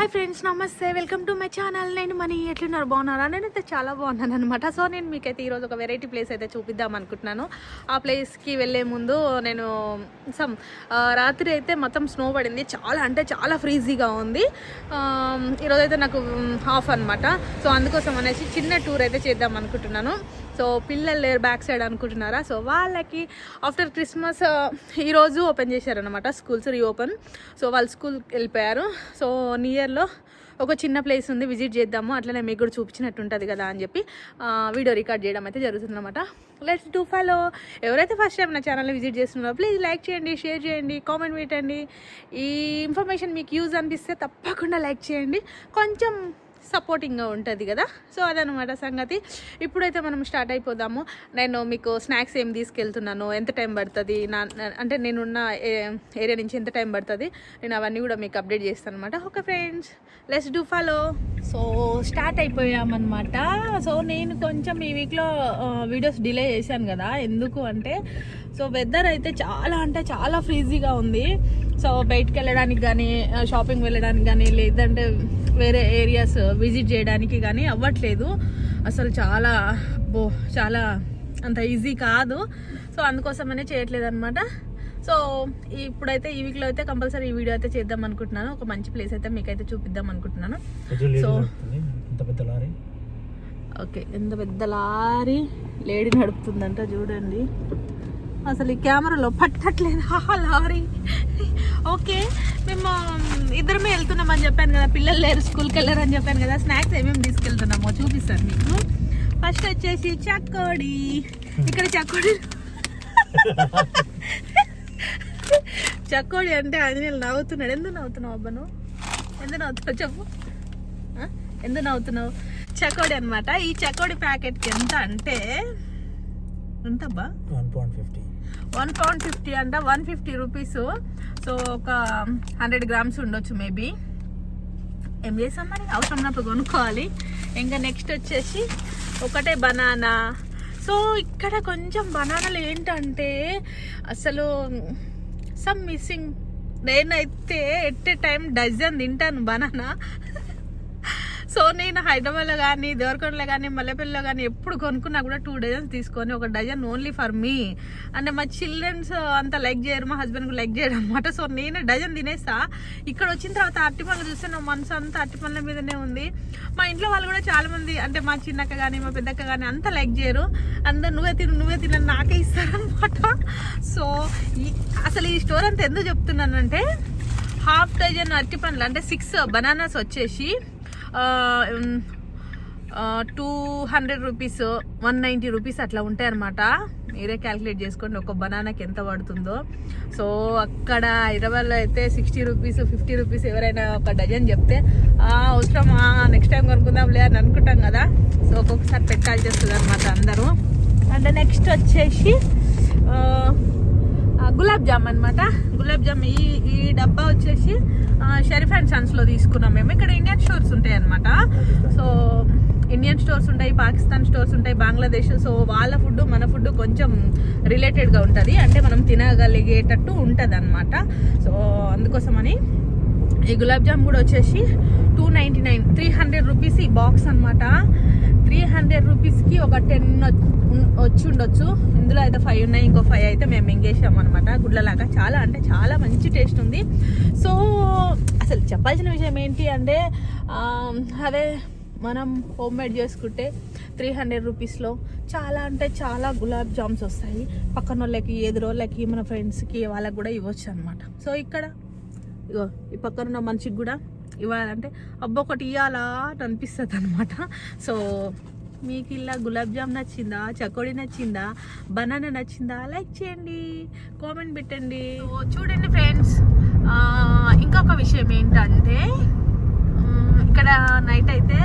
Hi friends, నమస్తే, welcome to my channel. నేను money. ఎట్లున్నారు, బాగున్నారా? నేనైతే చాలా బాగున్నాను అనమాట. సో నేను మీకైతే ఈరోజు ఒక వెరైటీ ప్లేస్ అయితే చూపిద్దాం అనుకుంటున్నాను. ఆ ప్లేస్కి వెళ్ళే ముందు నేను రాత్రి అయితే మొత్తం స్నో పడింది, చాలా అంటే చాలా ఫ్రీజీగా ఉంది. ఈరోజైతే నాకు హాఫ్ అనమాట. సో అందుకోసం అనేసి చిన్న టూర్ అయితే చేద్దాం అనుకుంటున్నాను. సో పిల్లలు లేరు బ్యాక్ సైడ్ అనుకుంటున్నారా? సో వాళ్ళకి ఆఫ్టర్ క్రిస్మస్ ఈరోజు ఓపెన్ చేశారనమాట, స్కూల్స్ రీఓపెన్. సో వాళ్ళు స్కూల్కి వెళ్ళిపోయారు. సో నియర్లో ఒక చిన్న ప్లేస్ ఉంది, విజిట్ చేద్దాము, అట్లనే మీకు కూడా చూపించినట్టు ఉంటుంది కదా అని చెప్పి వీడియో రికార్డ్ చేయడం అయితే జరుగుతుంది అనమాట. Let's do follow. ఎవరైతే ఫస్ట్ టైం నా ఛానల్ని విజిట్ చేస్తున్నారో ప్లీజ్ లైక్ చేయండి, షేర్ చేయండి, కామెంట్ పెట్టండి. ఈ ఇన్ఫర్మేషన్ మీకు యూజ్ అనిపిస్తే తప్పకుండా లైక్ చేయండి, కొంచెం సపోర్టింగ్గా ఉంటుంది కదా. సో అదనమాట సంగతి. ఇప్పుడైతే మనం స్టార్ట్ అయిపోదాము. నేను మీకు స్నాక్స్ ఏం తీసుకెళ్తున్నాను, ఎంత టైం పడుతుంది, అంటే నేనున్న ఏరియా నుంచి ఎంత టైం పడుతుంది, నేను అవన్నీ కూడా మీకు అప్డేట్ చేస్తాను అనమాట. Okay friends, let's do follow. So start అయిపోయామన్నమాట. సో నేను కొంచెం ఈ వీక్లో వీడియోస్ డిలే చేశాను కదా, ఎందుకు అంటే సో వెదర్ అయితే చాలా అంటే చాలా ఫ్రీజీగా ఉంది. సో బయటికి వెళ్ళడానికి కానీ, షాపింగ్ వెళ్ళడానికి కానీ, లేదంటే వేరే ఏరియాస్ విజిట్ చేయడానికి కానీ అవ్వట్లేదు అసలు. చాలా అంత ఈజీ కాదు. సో అందుకోసమనే చేయట్లేదు అనమాట. సో ఇప్పుడైతే ఈ వీక్లో అయితే కంపల్సరీ ఈ వీడియో అయితే చేద్దాం అనుకుంటున్నాను. ఒక మంచి ప్లేస్ అయితే మీకైతే చూపిద్దాం అనుకుంటున్నాను. సో ఓకే, ఎంత పెద్ద లారీ లేడీ నడుపుతుందంట చూడండి. అసలు ఈ కెమెరాలో పట్టట్లేదు లారీ. ఓకే, మేము ఇద్దరమే వెళ్తున్నామని చెప్పాను కదా, పిల్లలు లేరు స్కూల్కి వెళ్ళారని చెప్పాను కదా. స్నాక్స్ ఏమేమి తీసుకెళ్తున్నామో చూపిస్తాను మీకు. ఫస్ట్ వచ్చేసి చక్కోడి. ఇక్కడ చక్కోడి అంటే ఆంజనేయులు నవ్వుతున్నాడు. ఎందుకు నవ్వుతున్నావు అబ్బను? ఎందుకు నవ్వుతున్నావు చెప్పు, ఎందుకు నవ్వుతున్నావు? చక్కోడి అనమాట. ఈ చక్కోడి ప్యాకెట్కి ఎంత అంటే ఎంతబ్బా? 1.50 అంట. 150 రూపీస్. సో ఒక 100 గ్రామ్స్ ఉండొచ్చు మేబీ. ఏం చేసాం మరి, అవసరం ఉన్నప్పుడు కొనుక్కోవాలి. ఇంకా నెక్స్ట్ వచ్చేసి ఒకటే బనానా. సో ఇక్కడ కొంచెం బనానాలు ఏంటంటే అసలు సమ్ మిస్సింగ్. నేనైతే ఎట్ ఏ టైం డజన్ తింటాను బనానా. సో నేను హైదరాబాద్లో కానీ, దేవరకొండలో కానీ, మల్లెపల్లిలో కానీ ఎప్పుడు కొనుక్కున్నా కూడా 2 డజన్స్ తీసుకొని, ఒక డజన్ ఓన్లీ ఫర్ మీ. అంటే మా చిల్డ్రన్స్ అంత లైక్ చేయరు, మా హస్బెండ్కి లైక్ చేయరు అనమాట. సో నేను డజన్ తినేస్తా. ఇక్కడ వచ్చిన తర్వాత అరటిపండ్లు చూస్తే నా మనసు అంతా అరటిపండ్ల మీదనే ఉంది. మా ఇంట్లో వాళ్ళు కూడా చాలా మంది, అంటే మా చిన్నక్క కానీ మా పెద్దక్క కానీ అంత లైక్ చేయరు. అందరు నువ్వే తిని నాకే ఇస్తారనమాట. సో అసలు ఈ స్టోర్ అంతా ఎందుకు చెప్తున్నానంటే, హాఫ్ డజన్ అరటిపండ్లు అంటే 6 బనానాస్ వచ్చేసి 200 రూపీస్, 190 రూపీస్ అట్లా ఉంటాయి అనమాట. మీరే క్యాల్కులేట్ చేసుకోండి ఒక బనానాకి ఎంత పడుతుందో. సో అక్కడ హైదరాబాద్లో అయితే 60 రూపీస్, 50 రూపీస్. ఎవరైనా ఒక డజన్ చెప్తే అవసరమా, నెక్స్ట్ టైం కొనుక్కుందాంలే అని అనుకుంటాం కదా. సో ఒక్కొక్కసారి పెట్టాల్సి వస్తుంది అనమాట అందరూ. అండ్ నెక్స్ట్ వచ్చేసి గులాబ్ జామ్ అనమాట. గులాబ్ జామ్ ఈ డబ్బా వచ్చేసి షరీఫ్ అండ్ సన్స్లో తీసుకున్నాం మేము. ఇక్కడ ఇండియన్ స్టోర్స్ ఉంటాయి అనమాట. సో ఇండియన్ స్టోర్స్ ఉంటాయి, పాకిస్తాన్ స్టోర్స్ ఉంటాయి, బంగ్లాదేశ్. సో వాళ్ళ ఫుడ్ మన ఫుడ్ కొంచెం రిలేటెడ్గా ఉంటుంది, అంటే మనం తినగలిగేటట్టు ఉంటుంది అనమాట. సో అందుకోసమని ఈ గులాబ్ జామ్ కూడా వచ్చేసి 299, 300 రూపీస్ ఈ బాక్స్ అనమాట. 300 రూపీస్కి ఒక 10 వచ్చి ఉండొచ్చు. ఇందులో అయితే 5 ఉన్నాయి, ఇంకో 5 అయితే మేము మింగేసాం అనమాట గుడ్లలాగా. చాలా అంటే చాలా మంచి టేస్ట్ ఉంది. సో అసలు చెప్పాల్సిన విషయం ఏంటి అంటే, అదే మనం హోమ్ మేడ్ చేసుకుంటే 300 రూపీస్లో చాలా అంటే చాలా గులాబ్ జామ్స్ వస్తాయి. పక్కన వాళ్ళకి, ఎదురోళ్ళకి, మన ఫ్రెండ్స్కి, వాళ్ళకి కూడా ఇవ్వచ్చు అనమాట. సో ఇక్కడ ఇగో ఈ పక్కన ఉన్న మనిషికి కూడా ఇవ్వాలంటే ఒకటి ఇవ్వాలా అని అనిపిస్తుంది అనమాట. సో మీకు ఇలా గులాబ్ జామ్ నచ్చిందా, చకోడీ నచ్చిందా, బనానా నచ్చిందా, లైక్ చేయండి, కామెంట్ పెట్టండి. చూడండి ఫ్రెండ్స్, ఇంకొక విషయం ఏంటంటే ఇక్కడ నైట్ అయితే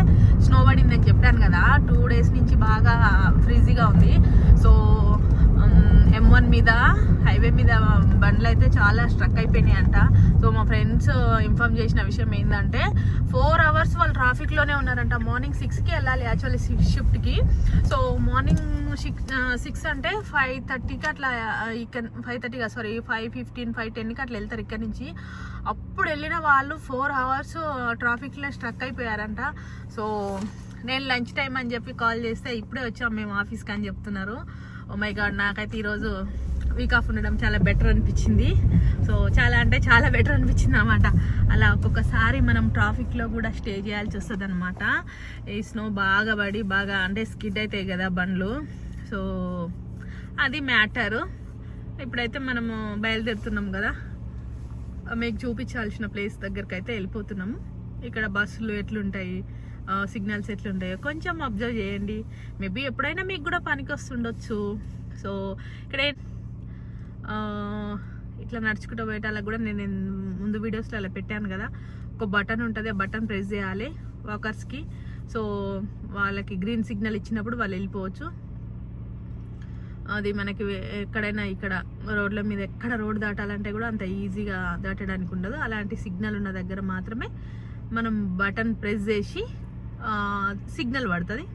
స్నో పడిందని చెప్పాను కదా. 2 డేస్ నుంచి బాగా ఫ్రీజీగా ఉంది. సో M1 మీద, హైవే మీద బండ్లు అయితే చాలా స్ట్రక్ అయిపోయినాయి అంట. సో మా ఫ్రెండ్స్ ఇన్ఫార్మ్ చేసిన విషయం ఏంటంటే 4 hours వాళ్ళు ట్రాఫిక్లోనే ఉన్నారంట. మార్నింగ్ 6కి వెళ్ళాలి యాక్చువల్లీ షిఫ్ట్కి. సో మార్నింగ్ 6 అంటే 5:30కి అట్లా ఇక్కడ 5:30 సారీ 5:15 5:10కి అట్లా వెళ్తారు ఇక్కడ నుంచి. అప్పుడు వెళ్ళిన వాళ్ళు 4 hours ట్రాఫిక్లో స్ట్రక్ అయిపోయారంట. సో నేను లంచ్ టైం అని చెప్పి కాల్ చేస్తే ఇప్పుడే వచ్చాం మేము ఆఫీస్కి అని చెప్తున్నారు. ఓ మై గాడ్, నాకైతే ఈరోజు వీక్ ఆఫ్ ఉండడం చాలా బెటర్ అనిపించింది. సో చాలా అంటే చాలా బెటర్ అనిపించింది అనమాట. అలా ఒక్కొక్కసారి మనం ట్రాఫిక్లో కూడా స్టే చేయాల్సి వస్తుంది అనమాట. ఈ స్నో బాగా పడి బాగా అంటే స్కిడ్ అవుతాయి కదా బండ్లు. సో అది మ్యాటరు. ఇప్పుడైతే మనము బయలుదేరుతున్నాం కదా, మీకు చూపించాల్సిన ప్లేస్ దగ్గరికి అయితే వెళ్ళిపోతున్నాము. ఇక్కడ బస్సులు ఎట్లుంటాయి, సిగ్నల్స్ ఎట్లుంటాయో కొంచెం అబ్జర్వ్ చేయండి. మేబీ ఎప్పుడైనా మీకు కూడా పనికి వస్తుండొచ్చు. సో ఇక్కడ ఇట్లా నడుచుకుంటూ పోయేటాలకు కూడా నేను ముందు వీడియోస్లో అలా పెట్టాను కదా, ఒక బటన్ ఉంటుంది, ఆ బటన్ ప్రెస్ చేయాలి వాకర్స్కి. సో వాళ్ళకి గ్రీన్ సిగ్నల్ ఇచ్చినప్పుడు వాళ్ళు వెళ్ళిపోవచ్చు. అది మనకి ఎక్కడైనా ఇక్కడ రోడ్ల మీద ఎక్కడ రోడ్ దాటాలంటే కూడా అంత ఈజీగా దాటడానికి ఉండదు. అలాంటి సిగ్నల్ ఉన్న దగ్గర మాత్రమే మనం బటన్ ప్రెస్ చేసి సిగ్నల్ పడుతుంది,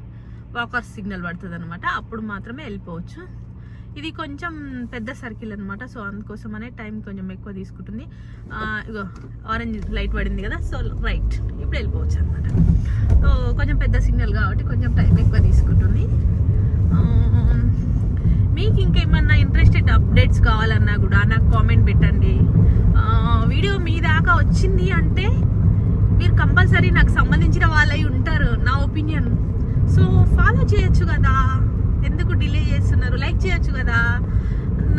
వాకర్స్ సిగ్నల్ పడుతుంది అనమాట. అప్పుడు మాత్రమే వెళ్ళిపోవచ్చు. ఇది కొంచెం పెద్ద సర్కిల్ అనమాట. సో అందుకోసమనే టైం కొంచెం ఎక్కువ తీసుకుంటుంది. ఇగో ఆరెంజ్ లైట్ పడింది కదా, సో రైట్ ఇప్పుడు వెళ్ళిపోవచ్చు అనమాట. సో కొంచెం పెద్ద సిగ్నల్ కాబట్టి కొంచెం టైం ఎక్కువ తీసుకుంటుంది. మీకు ఇంకేమన్నా ఇంట్రెస్టెడ్ అప్డేట్స్ కావాలన్నా కూడా నాకు కామెంట్ పెట్టండి. వీడియో మీ దాకా వచ్చింది అంటే మీరు కంపల్సరీ నాకు సంబంధించిన వాళ్ళై ఉంటారు నా ఒపీనియన్. సో ఫాలో చేయొచ్చు కదా, ఎందుకు డిలే చేస్తున్నారు? లైక్ చేయొచ్చు కదా.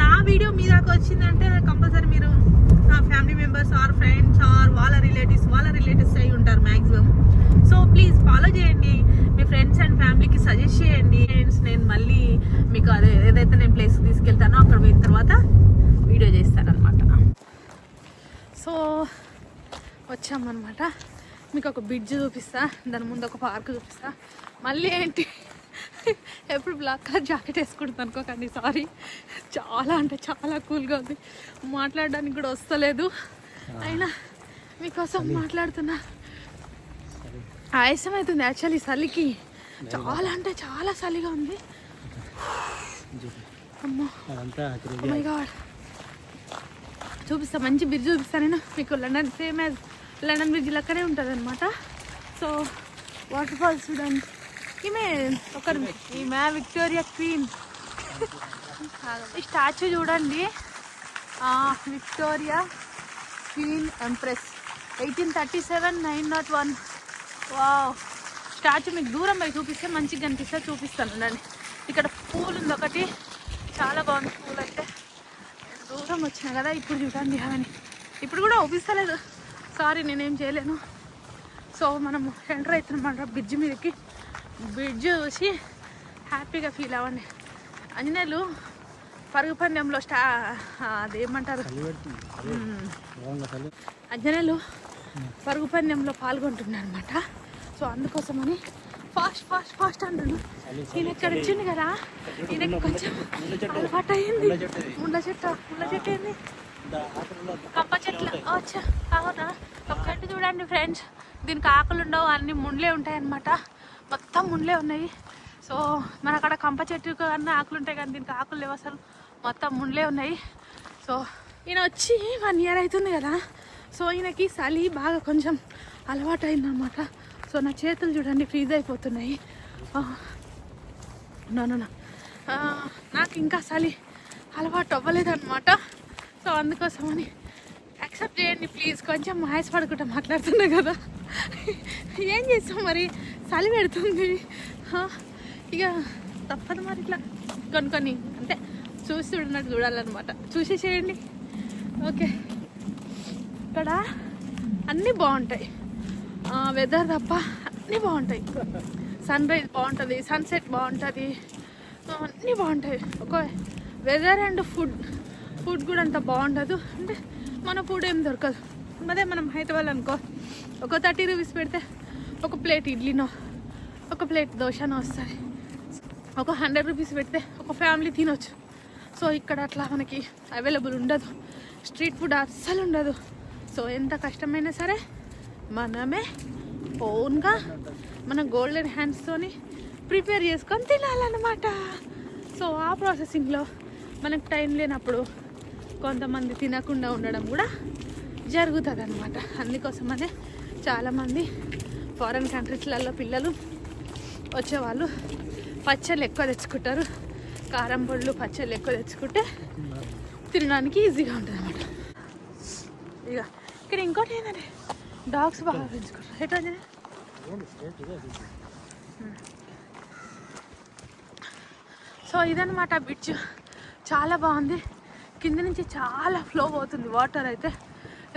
నా వీడియో మీ దాకా వచ్చిందంటే కంపల్సరీ మీరు నా family members or friends or వాళ్ళ రిలేటివ్స్ అయి ఉంటారు మ్యాక్సిమం. సో ప్లీజ్ ఫాలో చేయండి, మీ ఫ్రెండ్స్ అండ్ ఫ్యామిలీకి సజెస్ట్ చేయండి. నేను మళ్ళీ మీకు ఏదైతే నేను ప్లేస్కి తీసుకెళ్తానో అక్కడ పోయిన తర్వాత వీడియో చేస్తాను అనమాట. సో వచ్చామన్నమాట. మీకు ఒక బ్రిడ్జ్ చూపిస్తా, దాని ముందు ఒక పార్క్ చూపిస్తా. మళ్ళీ ఏంటి ఎప్పుడు బ్లాక్ కలర్ జాకెట్ వేసుకుంటుంది అనుకోకండి, సారీ. చాలా అంటే చాలా కూల్గా ఉంది, మాట్లాడడానికి కూడా వస్తలేదు. అయినా మీకోసం మాట్లాడుతున్నా. ఆయాసం అవుతుంది యాక్చువల్లీ చలికి, చాలా అంటే చాలా చలిగా ఉంది. అమ్మో మై గాడ్. చూపిస్తా, మంచి బ్రిడ్జ్ చూపిస్తా నేను మీకు. London same as London bridge లెక్కనే ఉంటుంది అనమాట. సో వాటర్ ఫాల్స్ చూడండి. ఈమె విక్టోరియా క్వీన్. ఈ స్టాచ్యూ చూడండి, Victoria queen empress 1837 901. Wow, statue మీకు దూరం పోయి చూపిస్తే మంచిగా కనిపిస్తే చూపిస్తాను అండి. ఇక్కడ పూల్ ఉంది ఒకటి, చాలా బాగుంది పూల్ అయితే. దూరం వచ్చినా కదా ఇప్పుడు చూడండి అవన్నీ. ఇప్పుడు కూడా చూపిస్తలేదు, సారీ నేనేం చేయలేను. సో మనము ఎంటర్ అవుతున్నాం బ్రిడ్జ్ మీదకి. బ్రిడ్జ్ చూసి హ్యాపీగా ఫీల్ అవ్వండి. అంజనేయులు పరుగు పందెంలో అదేమంటారు, అంజనేయులు పరుగు పందెంలో పాల్గొంటున్నాడు అనమాట. సో అందుకోసమని ఫాస్ట్ అంటున్నాను. ఈయన ఇక్కడ వచ్చింది కదా, ఈయనకి కొంచెం అలవాటు అయింది. ముళ్ళ చెట్టు ఏంది, కంప చెట్లు వచ్చా. అవునా, ఒక చెట్టు చూడండి ఫ్రెండ్స్, దీనికి ఆకులు ఉండవు, అన్ని ముండ్లే ఉంటాయి అన్నమాట. మొత్తం ముండ్లే ఉన్నాయి. సో మన అక్కడ కంప చెట్టుకు అన్నీ ఆకులు ఉంటాయి కానీ దీనికి ఆకులు లేవు అసలు, మొత్తం ముండ్లే ఉన్నాయి. సో ఈయన వచ్చి 1 year అవుతుంది కదా. సో ఈయనకి చలి బాగా కొంచెం అలవాటు అయిందనమాట. సో నా చేతులు చూడండి ఫ్రీజ్ అయిపోతున్నాయి. నాకు ఇంకా చలి అలవాటు అవ్వలేదన్నమాట. సో అందుకోసమని యాక్సెప్ట్ చేయండి ప్లీజ్. కొంచెం మాయస్ పడుకుంటా మాట్లాడుతున్నా కదా, ఏం చేస్తాం మరి, చలి పెడుతుంది. ఇక తప్పదు మరి, ఇట్లా కొన్ని అంటే చూసి చూడనట్టు చూడాలన్నమాట. చూసి చేయండి ఓకే. ఇక్కడ అన్నీ బాగుంటాయి, వెదర్ తప్ప అన్నీ బాగుంటాయి. సన్ రైజ్ బాగుంటుంది, సన్సెట్ బాగుంటుంది, అన్నీ బాగుంటాయి. ఒక వెదర్ అండ్ ఫుడ్ కూడా అంత బాగుండదు. అంటే మన ఫుడ్ ఏం దొరకదు. అదే మనం హైదరాబాద్ అనుకో, ఒక 30 రూపీస్ పెడితే ఒక ప్లేట్ ఇడ్లీనో ఒక ప్లేట్ దోశనో వస్తుంది. ఒక 100 రూపీస్ పెడితే ఒక ఫ్యామిలీ తినొచ్చు. సో ఇక్కడ అట్లా మనకి అవైలబుల్ ఉండదు. స్ట్రీట్ ఫుడ్ అస్సలు ఉండదు. సో ఎంత కష్టమైనా సరే మనమే ఓన్గా మన గోల్డెన్ హ్యాండ్స్తోని ప్రిపేర్ చేసుకొని తినాలన్నమాట. సో ఆ ప్రాసెసింగ్లో మనకు టైం లేనప్పుడు కొంతమంది తినకుండా ఉండడం కూడా జరుగుతుంది అనమాట. అందుకోసమనే చాలామంది ఫారెన్ కంట్రీస్లలో పిల్లలు వచ్చేవాళ్ళు పచ్చళ్ళు ఎక్కువ తెచ్చుకుంటారు. కారం పొడులు పచ్చళ్ళు ఎక్కువ తెచ్చుకుంటే తినడానికి ఈజీగా ఉంటుంది అనమాట. ఇక ఇక్కడ ఇంకోటి ఏంటంటే డాగ్స్ బాగా పెంచుకుంటారు. ఎట్లా సో ఇదన్నమాట బ్రిడ్జ్. చాలా బాగుంది. కింద నుంచి చాలా ఫ్లో అవుతుంది వాటర్. అయితే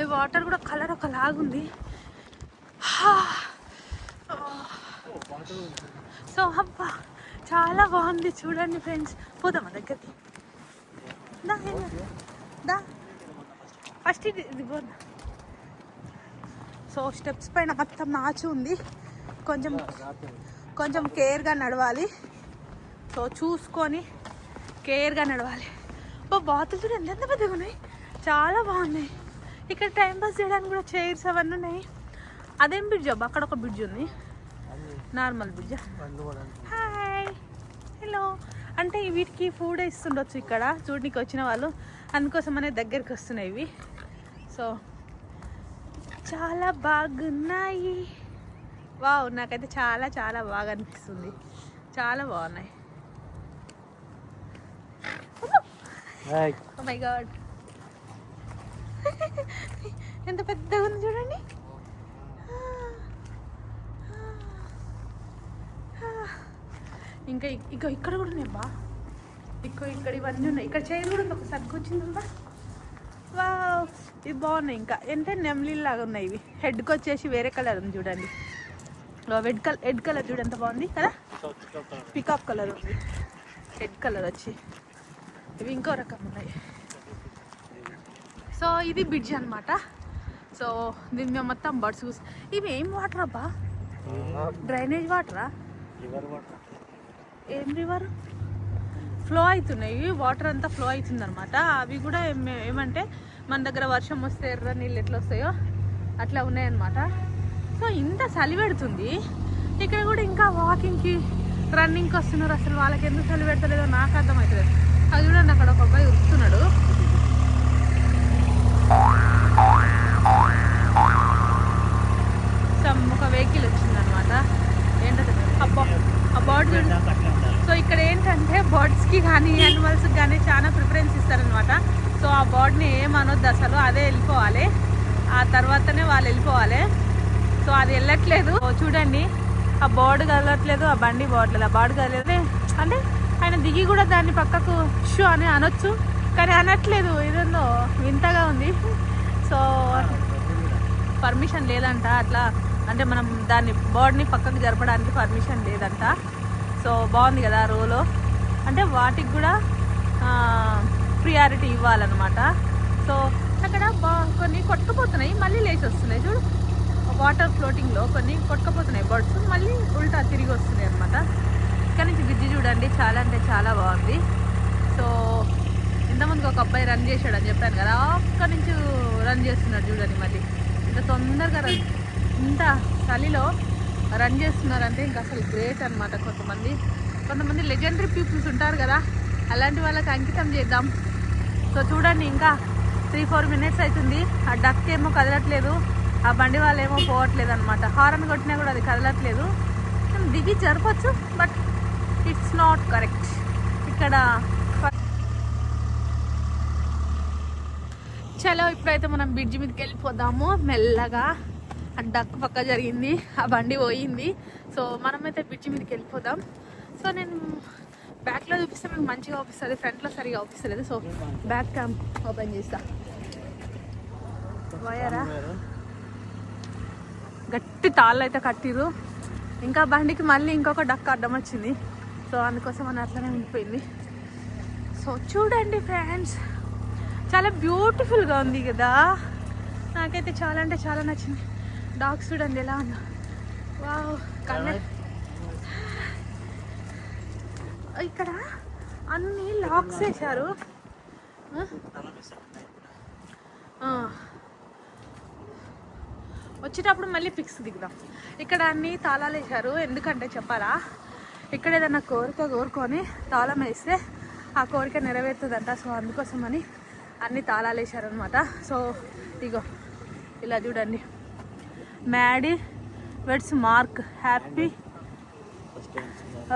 ఈ వాటర్ కూడా కలర్ ఒకలాగుంది. సో అబ్బా చాలా బాగుంది చూడండి ఫ్రెండ్స్. పోదామా దగ్గరికి? దా ఫస్ట్ ఇది పోదా. సో స్టెప్స్ పైన మొత్తం నాచు ఉంది. కొంచెం కేర్గా నడవాలి. సో చూసుకొని కేర్గా నడవాలి. బాతులు చూడండి ఎంత పెద్దగా ఉన్నాయి, చాలా బాగున్నాయి. ఇక్కడ టైంపాస్ చేయడానికి కూడా చైర్స్ అవన్నీ ఉన్నాయి. అదేం బ్రిడ్జ్ అబ్బా? అక్కడ ఒక బ్రిడ్జ్ ఉంది, నార్మల్ బ్రిడ్జ్. Hi, hello. అంటే వీటికి ఫుడ్ ఇస్తుండొచ్చు ఇక్కడ చూడడానికి వచ్చిన వాళ్ళు, అందుకోసం అనేది దగ్గరికి వస్తున్నాయి ఇవి. సో చాలా బాగున్నాయి. వావ్, నాకైతే చాలా చాలా బాగా అనిపిస్తుంది. చాలా బాగున్నాయి. ఓ మై గాడ్, ఎంత పెద్దగా ఉంది చూడండి. ఇంకా ఇక్కడ కూడా ఉన్నాయి బా. ఇక్కడ ఇవన్నీ ఉన్నాయి. ఇక్కడ చైర్ కూడా ఉంది, ఒకసారి వచ్చిందా. వావ్, ఇది బాగున్నాయి. ఇంకా అంటే నెమ్లీలాగా ఉన్నాయి ఇవి. హెడ్కి వచ్చేసి వేరే కలర్ ఉంది చూడండి. హెడ్ కలర్ చూడు ఎంత బాగుంది కదా. పికాక్ కలర్ ఉంది హెడ్ కలర్ వచ్చి. ఇవి ఇంకో రకం ఉన్నాయి. సో ఇది బ్రిడ్జ్ అనమాట. సో దీని మీద మొత్తం బర్డ్స్ చూసి. ఇవి ఏం వాటర్ అబ్బా? డ్రైనేజ్ వాటరా? ఏం రివర్ ఫ్లో అవుతున్నాయి, వాటర్ అంతా ఫ్లో అవుతుంది అనమాట. అవి కూడా ఏమంటే మన దగ్గర వర్షం వస్తే ఎర్ర నీళ్ళు ఎట్లా వస్తాయో అట్లా ఉన్నాయన్నమాట. సో ఇంత చలి పెడుతుంది ఇక్కడ కూడా. ఇంకా వాకింగ్కి రన్నింగ్కి వస్తున్నారు. అసలు వాళ్ళకి ఎందుకు చలి పెడతలేదో నాకు అర్థమవుతుంది. అది చూడండి, అక్కడ ఒక అబ్బాయి ఉరుకుతున్నాడు. ఒక వెహికల్ వచ్చిందనమాట. ఏంటంటే ఆ బర్డ్ చూడండి. సో ఇక్కడ ఏంటంటే బర్డ్స్కి కానీ యానిమల్స్కి కానీ చాలా ప్రిఫరెన్స్ ఇస్తారనమాట. సో ఆ బర్డ్ని ఏమనొద్దు అసలు, అదే వెళ్ళిపోవాలి. ఆ తర్వాతనే వాళ్ళు వెళ్ళిపోవాలి. సో అది వెళ్ళట్లేదు చూడండి. ఆ బర్డ్ కదలట్లేదు, ఆ బండి పోవట్లేదు. ఆ బర్డ్ కదలేదు అంటే ఆయన దిగి కూడా దాన్ని పక్కకు షూ అని అనొచ్చు, కానీ అనట్లేదు. ఇదేందో వింతగా ఉంది. సో పర్మిషన్ లేదంట అట్లా, అంటే మనం దాన్ని బర్డ్ని పక్కకు జరపడానికి పర్మిషన్ లేదంట. సో బాగుంది కదా రోలో. అంటే వాటికి కూడా ప్రియారిటీ ఇవ్వాలన్నమాట. సో అక్కడ కొన్ని కొట్టుకుపోతున్నాయి, మళ్ళీ లేచి వస్తున్నాయి చూడు. వాటర్ ఫ్లోటింగ్లో కొన్ని కొట్టుకుపోతున్నాయి బర్డ్స్, మళ్ళీ ఉల్టా తిరిగి వస్తున్నాయి అనమాట. ఇక్కడ నుంచి బ్రిడ్జ్ చూడండి, చాలా అంటే చాలా బాగుంది. సో ఇంతమందికి ఒక అబ్బాయి రన్ చేశాడు అని చెప్పాను కదా, అక్కడి నుంచి రన్ చేస్తున్నాడు చూడండి. మళ్ళీ ఇంత తొందరగా ఇంత చలిలో రన్ చేస్తున్నారంటే ఇంకా అసలు గ్రేట్ అనమాట. కొంతమంది లెజెండరీ పీపుల్స్ ఉంటారు కదా, అలాంటి వాళ్ళకి అంకితం చేద్దాం. సో చూడండి, ఇంకా 3-4 minutes అవుతుంది. ఆ డక్ ఏమో కదలట్లేదు, ఆ బండి వాళ్ళు ఏమో పోవట్లేదు అనమాట. హారన్ కొట్టినా కూడా అది కదలట్లేదు. దిగి జరపచ్చు, బట్ ఇట్స్ నాట్ కరెక్ట్. ఇక్కడ చలో ఇప్పుడైతే మనం బ్రిడ్జ్ మీదకి వెళ్ళిపోదాము మెల్లగా. ఆ డక్ పక్క జరిగింది, ఆ బండి పోయింది. సో మనమైతే బ్రిడ్జ్ మీదకి వెళ్ళిపోదాం. సో నేను బ్యాక్లో చూపిస్తే మీకు మంచిగా అవుపిస్తుంది, ఫ్రంట్లో సరిగా అవుపిస్తలేదు. సో బ్యాక్ క్యామ్ ఓపెన్ చేస్తా. వైరా గట్టి తాళ్ళు అయితే కట్టిరు. ఇంకా బండికి మళ్ళీ ఇంకొక డక్ అడ్డం వచ్చింది. సో అందుకోసం అని అట్లనే ఉండిపోయింది. సో చూడండి ఫ్రెండ్స్, చాలా బ్యూటిఫుల్గా ఉంది కదా. నాకైతే చాలా అంటే చాలా నచ్చింది. డాగ్స్ చూడండి ఎలా ఉందో. వావ్, ఇక్కడ అన్ని లాక్స్ వేశారు. వచ్చేటప్పుడు మళ్ళీ పిక్స్ దిగుదాం. ఇక్కడ అన్ని తాళాలు వేశారు, ఎందుకంటే చెప్పాలా, ఇక్కడ ఏదైనా కోరిక కోరుకొని తాళం వేస్తే ఆ కోరిక నెరవేరుతుందంట. సో అందుకోసమని అన్ని తాళాలు వేశారనమాట. సో ఇగో ఇలా చూడండి, Maddy weds Mark happy,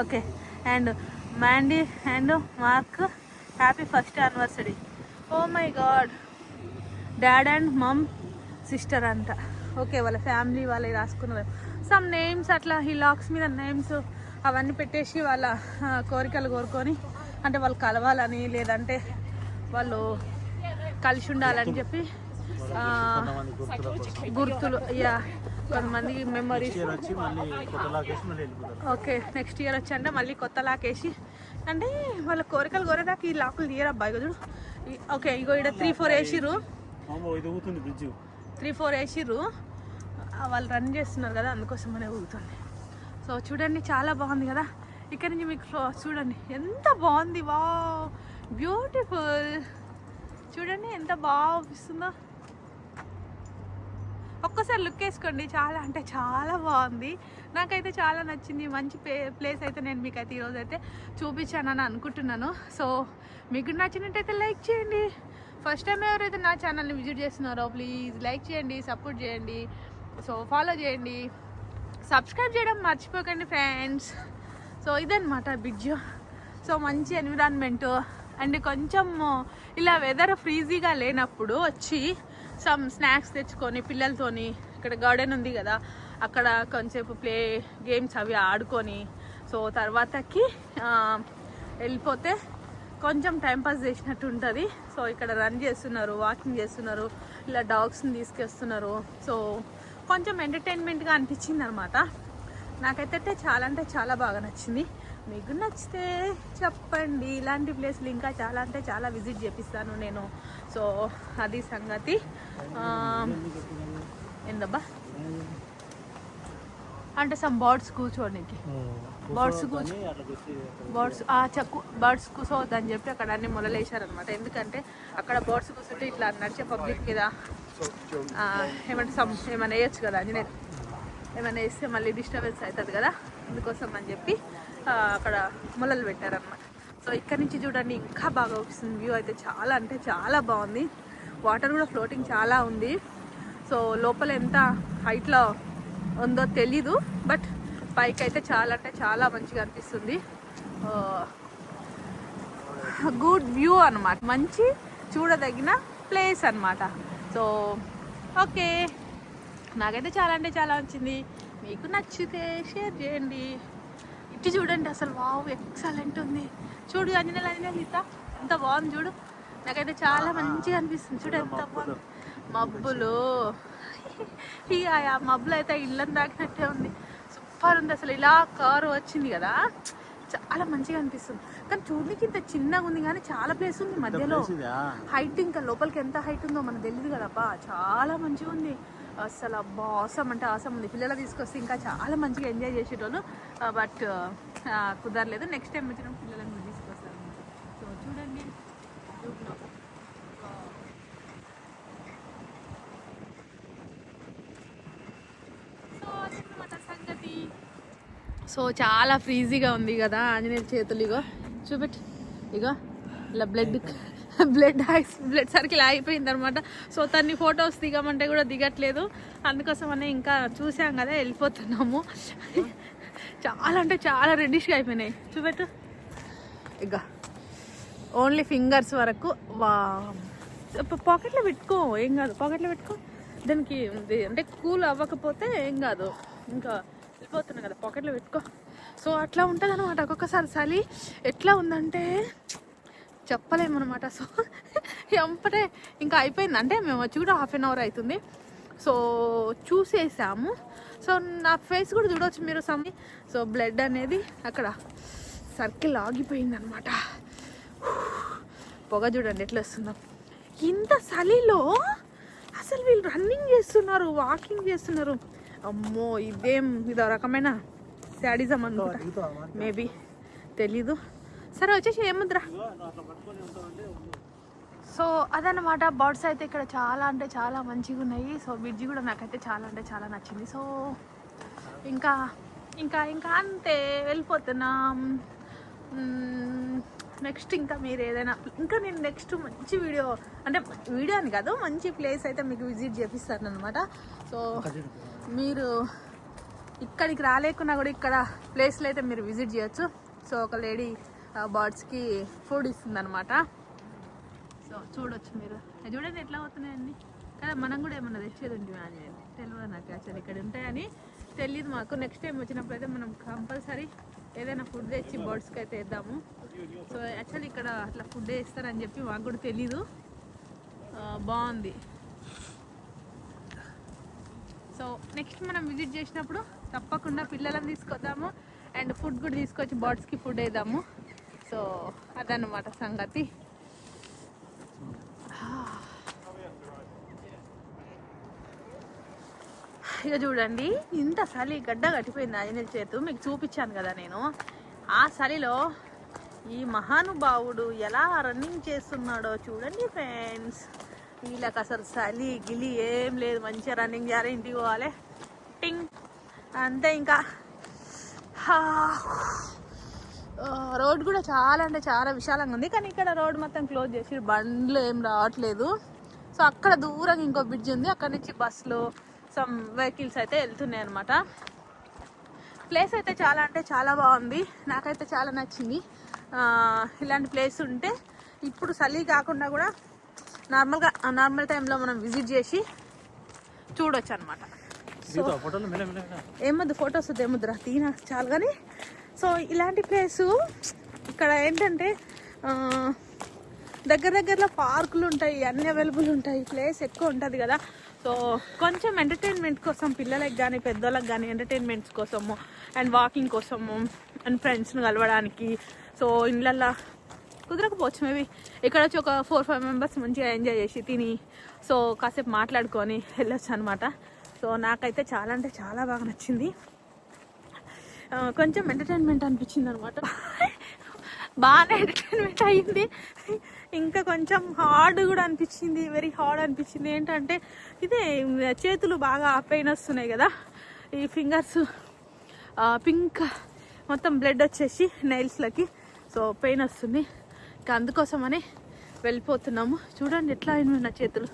okay, and Mandy and Mark happy first anniversary. Oh my god, dad and mum sister అంట. ఓకే, వాళ్ళ ఫ్యామిలీ వాళ్ళే రాసుకున్నారు. సమ్ నేమ్స్ అట్లా ఈ లాక్స్ మీద నేమ్స్ అవన్నీ పెట్టేసి వాళ్ళ కోరికలు కోరుకొని, అంటే వాళ్ళు కలవాలని లేదంటే వాళ్ళు కలిసి ఉండాలని చెప్పి గుర్తులు, యా, కొంతమంది మెమరీస్. ఓకే, నెక్స్ట్ ఇయర్ వచ్చి అంటే మళ్ళీ కొత్త లాక్ వేసి, అంటే వాళ్ళ కోరికలు కోరేదాకా ఈ లాకులు తీయరు అబ్బాయి చూడు. ఓకే, ఇగో ఇక్కడ 3-4 వేసిర్రు, 3-4 వేసిర్రు, వాళ్ళు రన్ చేస్తున్నారు కదా, అందుకోసమనే ఊగుతుంది. సో చూడండి, చాలా బాగుంది కదా. ఇక్కడ నుంచి మీకు చూడండి ఎంత బాగుంది, వా బ్యూటిఫుల్. చూడండి ఎంత బాగా అనిపిస్తుందో, ఒక్కసారి లుక్ వేసుకోండి. చాలా అంటే చాలా బాగుంది, నాకైతే చాలా నచ్చింది. మంచి ప్లేస్ అయితే నేను మీకైతే ఈరోజు అయితే చూపించానని అనుకుంటున్నాను. సో మీకు నచ్చినట్టయితే లైక్ చేయండి. ఫస్ట్ టైం ఎవరైతే నా ఛానల్ని విజిట్ చేస్తున్నారో ప్లీజ్ లైక్ చేయండి, సపోర్ట్ చేయండి, సో ఫాలో చేయండి, సబ్స్క్రైబ్ చేయడం మర్చిపోకండి ఫ్రెండ్స్. సో ఇదన్నమాట బ్రిడ్జ్. సో మంచి ఎన్విరాన్మెంట్, అండ్ కొంచెం ఇలా వెదర్ ఫ్రీజీగా లేనప్పుడు వచ్చి సమ్ స్నాక్స్ తెచ్చుకొని పిల్లలతోని, ఇక్కడ గార్డెన్ ఉంది కదా, అక్కడ కొంచెంసేపు ప్లే గేమ్స్ అవి ఆడుకొని, సో తర్వాతకి వెళ్ళిపోతే కొంచెం టైంపాస్ చేసినట్టు ఉంటుంది. సో ఇక్కడ రన్ చేస్తున్నారు, వాకింగ్ చేస్తున్నారు, ఇలా డాగ్స్ని తీసుకొస్తున్నారు. సో కొంచెం ఎంటర్టైన్మెంట్గా అనిపించింది అనమాట. నాకైతే చాలా అంటే చాలా బాగా నచ్చింది. మీకు నచ్చితే చెప్పండి, ఇలాంటి ప్లేస్లు ఇంకా చాలా అంటే చాలా విజిట్ చేపిస్తాను నేను. సో అది సంగతి. ఏందబ్బా అంటే సమ్ బర్డ్స్ కూర్చోడానికి, బర్డ్స్ కూర్చోవద్దని చెప్పి అక్కడ అన్ని మొదలేశారనమాట. ఎందుకంటే అక్కడ బర్డ్స్ కూర్చుంటే ఇట్లా నడిచే పబ్లిక్ మీద ఏమైనా వేయచ్చు కదా, అంజనే ఏమైనా వేస్తే మళ్ళీ డిస్టర్బెన్స్ అవుతుంది కదా, అందుకోసం అని చెప్పి అక్కడ మొలలు పెట్టారనమాట. సో ఇక్కడ నుంచి చూడండి ఇంకా బాగా వస్తుంది వ్యూ అయితే, చాలా అంటే చాలా బాగుంది. వాటర్ కూడా ఫ్లోటింగ్ చాలా ఉంది. సో లోపల ఎంత హైట్లో ఉందో తెలీదు, బట్ పైకి అయితే చాలా అంటే చాలా మంచిగా అనిపిస్తుంది. గుడ్ వ్యూ అనమాట, మంచి చూడదగిన ప్లేస్ అనమాట. సో ఓకే, నాకైతే చాలా అంటే చాలా నచ్చింది. మీకు నచ్చితే షేర్ చేయండి. ఇటు చూడండి అసలు, వావ్ ఎక్సలెంట్ ఉంది. చూడు అంజనేయులు సీత ఎంత బాగుంది చూడు, నాకైతే చాలా మంచిగా అనిపిస్తుంది. చూడు ఎంత బాగుంది, మబ్బులు, ఆ మబ్బులు అయితే ఇళ్ళని దాకినట్టే ఉంది. సూపర్ ఉంది అసలు. ఇలా కారు వచ్చింది కదా, చాలా మంచిగా అనిపిస్తుంది. కానీ చూడడానికి ఇంత చిన్నగా ఉంది కానీ చాలా ప్లేస్ ఉంది మధ్యలో. హైట్ ఇంకా లోపలికి ఎంత హైట్ ఉందో మనకు తెలియదు కదా అబ్బా, చాలా మంచిగా ఉంది అసలు. అబ్బా ఆసం అంటే ఆసం ఉంది. పిల్లలు తీసుకొస్తే ఇంకా చాలా మంచిగా ఎంజాయ్ చేసేటోళ్ళు, బట్ కుదరలేదు. నెక్స్ట్ టైం వచ్చిన పిల్లలను తీసుకొస్తారు. సో చూడండి, సంగతి. సో చాలా ఫ్రీజీగా ఉంది కదా. ఆంజనేయ చేతులు ఇగో చూపెట్టి, ఇగో ఇలా బ్లడ్ సర్కిల్ ఆగిపోయింది అనమాట. సో తన్ని ఫొటోస్ దిగమంటే కూడా దిగట్లేదు. అందుకోసమనే ఇంకా చూసాం కదా వెళ్ళిపోతున్నాము. చాలా అంటే చాలా రెడ్డిష్గా అయిపోయినాయి. చూపెట్టు, ఇక ఓన్లీ ఫింగర్స్ వరకు. పాకెట్లో పెట్టుకో, ఏం కాదు, పాకెట్లో పెట్టుకో. దానికి అంటే కూల్ అవ్వకపోతే ఏం కాదు, ఇంకా వెళ్ళిపోతున్నాయి కదా, పాకెట్లో పెట్టుకో. సో అట్లా ఉంటుంది అనమాట. ఒక్కొక్కసారి చలి ఎట్లా ఉందంటే చెప్పలేమన్నమాట. సో ఎంపటే ఇంకా అయిపోయింది. అంటే మేము వచ్చి కూడా 1/2 అవర్ అవుతుంది. సో చూసేసాము. సో నా ఫేస్ కూడా చూడవచ్చు మీరు సో బ్లడ్ అనేది అక్కడ సర్కిల్ ఆగిపోయింది అనమాట. పొగ చూడండి ఎట్లా వస్తుందో. ఇంత చలిలో అసలు వీళ్ళు రన్నింగ్ చేస్తున్నారు, వాకింగ్ చేస్తున్నారు. అమ్మో, ఇదో రకమైన శాడిజం అనుకుంటా, మేబీ తెలీదు. సరే వచ్చేసి ఏముద్రా. సో అదనమాట, బర్డ్స్ అయితే ఇక్కడ చాలా అంటే చాలా మంచిగా ఉన్నాయి. సో బ్రిడ్జి కూడా నాకైతే చాలా అంటే చాలా నచ్చింది. సో ఇంకా ఇంకా ఇంకా అంతే వెళ్ళిపోతున్నాం. నెక్స్ట్ ఇంకా మీరు ఏదైనా ఇంకా నేను నెక్స్ట్ మంచి వీడియో అంటే వీడియో అని కాదు, మంచి ప్లేస్ అయితే మీకు విజిట్ చేపిస్తాను అనమాట. సో మీరు ఇక్కడికి రాలేకున్నా కూడా ఇక్కడ ప్లేస్లో అయితే మీరు విజిట్ చేయొచ్చు. సో ఒక లేడీ బర్డ్స్కి ఫుడ్ ఇస్తుంది అనమాట. సో చూడొచ్చు మీరు, చూడండి ఎట్లా అవుతున్నాయండి కదా. మనం కూడా ఏమన్నా తెచ్చేది ఉంటుంది అని తెలియదు నాకు, యాక్చువల్లీ ఇక్కడ ఉంటాయని తెలియదు మాకు. నెక్స్ట్ టైం వచ్చినప్పుడు అయితే మనం కంపల్సరీ ఏదైనా ఫుడ్ తెచ్చి బర్డ్స్కి అయితే వేద్దాము. సో యాక్చువల్లీ ఇక్కడ అట్లా ఫుడ్ వేస్తారని చెప్పి మాకు కూడా తెలీదు. బాగుంది. సో నెక్స్ట్ మనం విజిట్ చేసినప్పుడు తప్పకుండా పిల్లలను తీసుకొద్దాము అండ్ ఫుడ్ కూడా తీసుకొచ్చి బర్డ్స్కి ఫుడ్ వేద్దాము. సో అదన్నమాట సంగతి. ఇక చూడండి, ఇంత చలి గడ్డ కట్టిపోయింది ఆంజనేయుల చేతు. మీకు చూపించాను కదా నేను. ఆ చలిలో ఈ మహానుభావుడు ఎలా రన్నింగ్ చేస్తున్నాడో చూడండి ఫ్రెండ్స్. వీళ్ళకి అసలు చలి గిలి ఏం లేదు, మంచిగా రన్నింగ్ చేయాలి, ఇంటికి పోవాలి, టింగ్ అంతే. ఇంకా రోడ్ కూడా చాలా అంటే చాలా విశాలంగా ఉంది, కానీ ఇక్కడ రోడ్ మొత్తం క్లోజ్ చేసి బండ్లు ఏం రావట్లేదు. సో అక్కడ దూరంగా ఇంకో బ్రిడ్జ్ ఉంది, అక్కడ నుంచి బస్సులు సమ్ వెహికల్స్ అయితే వెళ్తున్నాయి అనమాట. ప్లేస్ అయితే చాలా అంటే చాలా బాగుంది, నాకైతే చాలా నచ్చింది. ఇలాంటి ప్లేస్ ఉంటే ఇప్పుడు చలి కాకుండా కూడా నార్మల్ టైంలో మనం విజిట్ చేసి చూడొచ్చు అనమాట. ఏమొద్దు ఫొటోస్ వద్దు, ఏముద్దురా తీనా చాలు. కానీ సో ఇలాంటి ప్లేసు ఇక్కడ ఏంటంటే దగ్గరలో పార్కులు ఉంటాయి, అన్ని అవైలబుల్ ఉంటాయి, ప్లేస్ ఎక్కువ ఉంటుంది కదా. సో కొంచెం ఎంటర్టైన్మెంట్ కోసం పిల్లలకి కానీ పెద్దోళ్ళకి కానీ ఎంటర్టైన్మెంట్స్ కోసము అండ్ వాకింగ్ కోసము అండ్ ఫ్రెండ్స్ని కలవడానికి. సో ఇళ్ళల్లో కుదరకపోవచ్చు మేబీ ఇక్కడ వచ్చి ఒక 4-5 మెంబర్స్ మంచిగా ఎంజాయ్ చేసి తిని సో కాసేపు మాట్లాడుకొని వెళ్ళొచ్చు అనమాట. సో నాకైతే చాలా అంటే చాలా బాగా నచ్చింది. కొంచెం ఎంటర్టైన్మెంట్ అనిపించింది అనమాట. బాగానే ఎంటర్టైన్మెంట్ అయ్యింది. ఇంకా కొంచెం హార్డ్ కూడా అనిపించింది, వెరీ హార్డ్ అనిపించింది. ఏంటంటే ఇదే చేతులు బాగా పెయిన్ వస్తున్నాయి కదా, ఈ ఫింగర్స్ పింక్ మొత్తం బ్లడ్ వచ్చేసి నెయిల్స్లకి. సో పెయిన్ వస్తుంది, ఇంకా అందుకోసమని వెళ్ళిపోతున్నాము. చూడండి ఎట్లా అయిన నా చేతులు.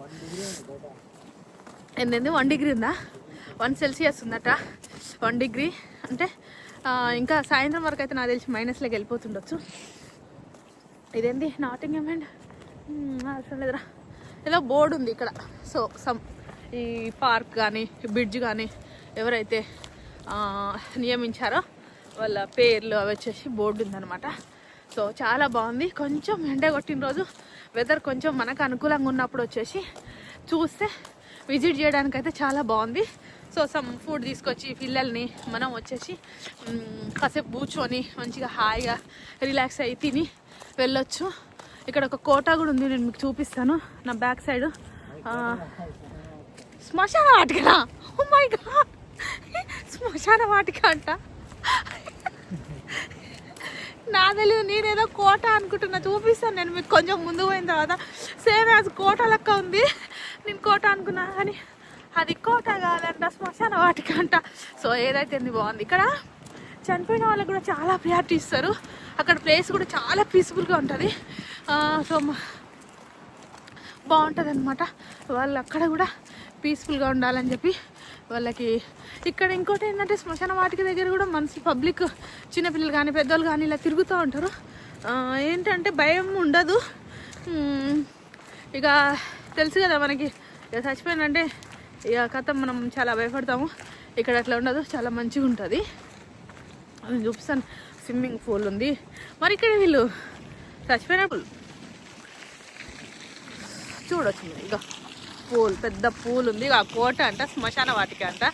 ఏంటండి 1 డిగ్రీ ఉందా, 1 సెల్సియస్ ఉందట. 1 డిగ్రీ అంటే ఇంకా సాయంత్రం వరకు అయితే నాకు తెలిసి మైనస్లోకి వెళ్ళిపోతుండొచ్చు. ఇదేంటి నాటింగ్ అండ్ అసలు లేదురా, ఏదో బోర్డు ఉంది ఇక్కడ. సో ఈ పార్క్ కానీ బ్రిడ్జ్ కానీ ఎవరైతే నియమించారో వాళ్ళ పేర్లు అవి వచ్చేసి బోర్డు ఉందన్నమాట. సో చాలా బాగుంది. కొంచెం ఎండ కొట్టిన రోజు వెదర్ కొంచెం మనకు అనుకూలంగా ఉన్నప్పుడు వచ్చేసి చూస్తే విజిట్ చేయడానికి అయితే చాలా బాగుంది. సో సమ్ ఫుడ్ తీసుకొచ్చి పిల్లల్ని మనం వచ్చేసి కాసేపు కూర్చొని మంచిగా హాయిగా రిలాక్స్ అయ్యి తిని వెళ్ళొచ్చు. ఇక్కడ ఒక కోట కూడా ఉంది, నేను మీకు చూపిస్తాను. నా బ్యాక్ సైడ్ శ్మశాన వాటికనా, ఓ మై గాడ్, శ్మశాన వాటిక అంట. నా తెలియదు, నేనేదో కోట అనుకుంటున్నా. చూపిస్తాను నేను మీకు కొంచెం ముందు పోయిన తర్వాత. సేమ్ యాజ్ కోట లెక్క ఉంది, నేను కోట అనుకున్నా కానీ అది కోట కాదంట, శ్మశాన వాటిక అంట. సో ఏదైతే బాగుంది. ఇక్కడ చనిపోయిన వాళ్ళకి కూడా చాలా ప్రియారిటీ ఇస్తారు. అక్కడ ప్లేస్ కూడా చాలా పీస్ఫుల్గా ఉంటుంది. సో బాగుంటుంది అనమాట. వాళ్ళు అక్కడ కూడా పీస్ఫుల్గా ఉండాలని చెప్పి వాళ్ళకి. ఇక్కడ ఇంకోటి ఏంటంటే శ్మశాన వాటిక దగ్గర కూడా మనుషులు పబ్లిక్ చిన్నపిల్లలు కానీ పెద్దోళ్ళు కానీ ఇలా తిరుగుతూ ఉంటారు. ఏంటంటే భయం ఉండదు. ఇక తెలుసు కదా మనకి, ఇక చచ్చిపోయినంటే ఇక కథ మనం చాలా భయపడతాము. ఇక్కడ అట్లా ఉండదు, చాలా మంచిగా ఉంటుంది. నేను చూపిస్తాను. స్విమ్మింగ్ పూల్ ఉంది. మరి ఇక్కడ వీళ్ళు చచ్చిపోయినప్పుడు చూడొచ్చు మీరు. ఇక పూల్, పెద్ద పూల్ ఉంది. ఆ కోట అంట, శ్మశాన వాటిక అంట.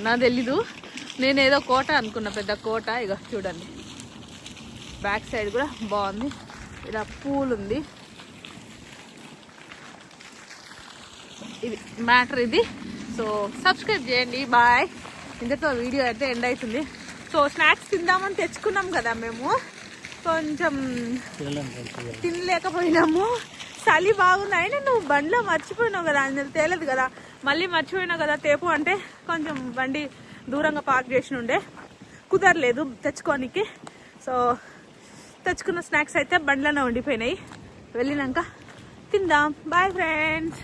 నాకు తెలీదు, నేనేదో కోట అనుకున్నా, పెద్ద కోట. ఇక చూడండి బ్యాక్ సైడ్ కూడా బాగుంది, ఇలా పూల్ ఉంది. ఇది మ్యాటర్ ఇది. సో సబ్స్క్రైబ్ చేయండి. బాయ్. ఇంతతో వీడియో అయితే ఎండ్ అవుతుంది. సో స్నాక్స్ తిందామని తెచ్చుకున్నాం కదా మేము. కొంచెం తినలేకపోయినాము. చలి బాగుంది. అయినా నువ్వు బండిలో మర్చిపోయినావు కదా, అందులో తేలేదు కదా. మళ్ళీ మర్చిపోయినావు కదా తేపు అంటే కొంచెం బండి దూరంగా పార్క్ చేసి ఉండే, కుదరలేదు తెచ్చుకోనికి. సో తెచ్చుకున్న స్నాక్స్ అయితే బండ్లోనే ఉండిపోయినాయి. వెళ్ళినాక తిందాం. Bye friends.